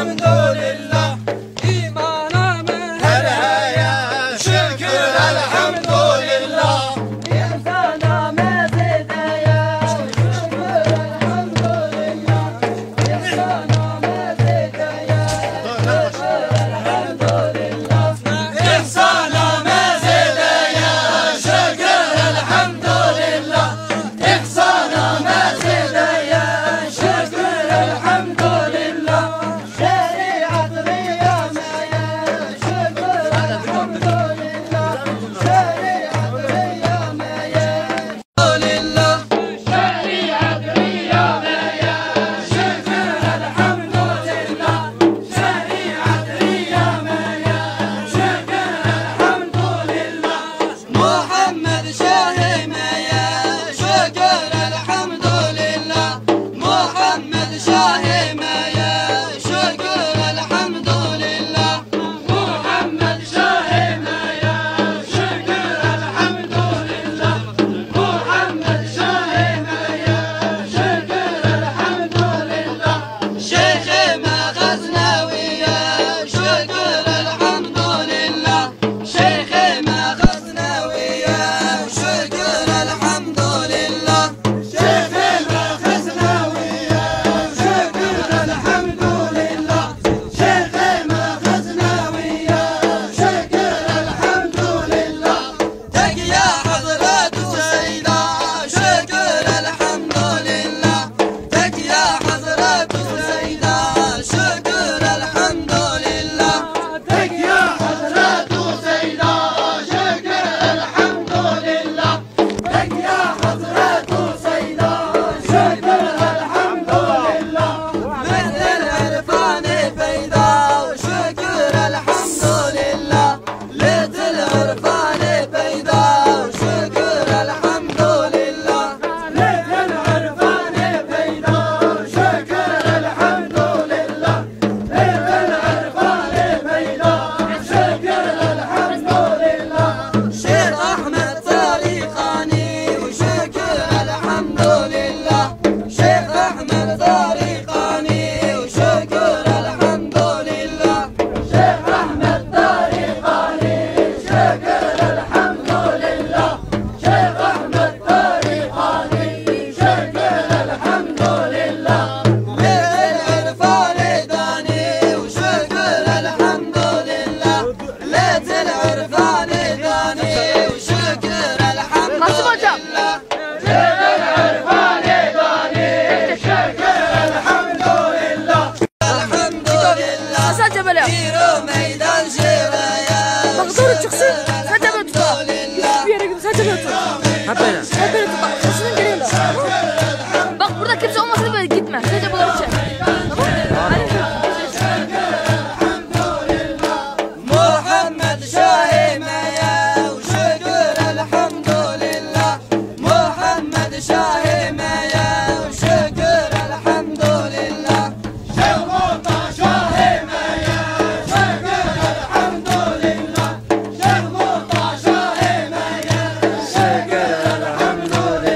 الحمد لله إيمانا من هدايا شكر الحمد لله إحسانا ما زيد يا شكر الحمد لله إحسانا ما زيد يا شكر الحمد لله إحسانا ما زيد يا شكر الحمد لله إحسانا ما زيد يا شكر الحمد لله شريعة ريام يا شكر الحمد لله شريعة ريام يا لله شريعة ريام يا شكر الحمد لله شريعة ريام يا شكر الحمد لله محمد شاهم يا شكر الحمد لله محمد شاهم يا شكر الحمد لله محمد شاهم يا شكر الحمد لله محمد شاهم يا شكر الحمد لله شيخ ما غزناوي يا شكر الحمد لله شيخ ما غزناوي يا شكر الحمد لله شيخ ما غزناوي يا شكر الحمد لله شيخ ما غزناوي يا شكر الحمد لله تقيا حضرات سيدا شكر الحمد لله تقيا حضرات سيدا شكر الحمد لله تقيا حضرات سيدا شكر الحمد لله تقيا حضرات سيدا شكر الحمد لله مثل العرفان بيضا وشكر الحمد لله ليت العرفان بيضا وشكر الحمد لله ليت العرفان بيضا وشكر الحمد لله ليت العرفان بيضا وشكر الحمد لله شيخ أحمد طريقاني وشكر الحمد لله شيخ أحمد طريقاني وشكر الحمد لله شيخ أحمد طريقاني شكر الحمد لله شيخ أحمد طريقاني شكر الحمد لله ليت العرفان داني وشكر الحمد لله ليت العرفان داني وشكر الحمد لله ليت العرفان داني شكر الحمد لله الحمد لله سجل يا ديرو ميدان شيرة يا مقدور الشخصي سجل الحمد لله سجل Haberin. Sesinin geliyor. Bak burada kimse olmasa böyle gitme. Sadece böyle çek. محمد شاهم يا وشكر الحمد لله محمد شاهم يا وشكر الحمد لله شيخ موطى شاهم يا شكر الحمد لله شيخ موطى شاهم يا شكر الحمد لله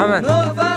Muhammed.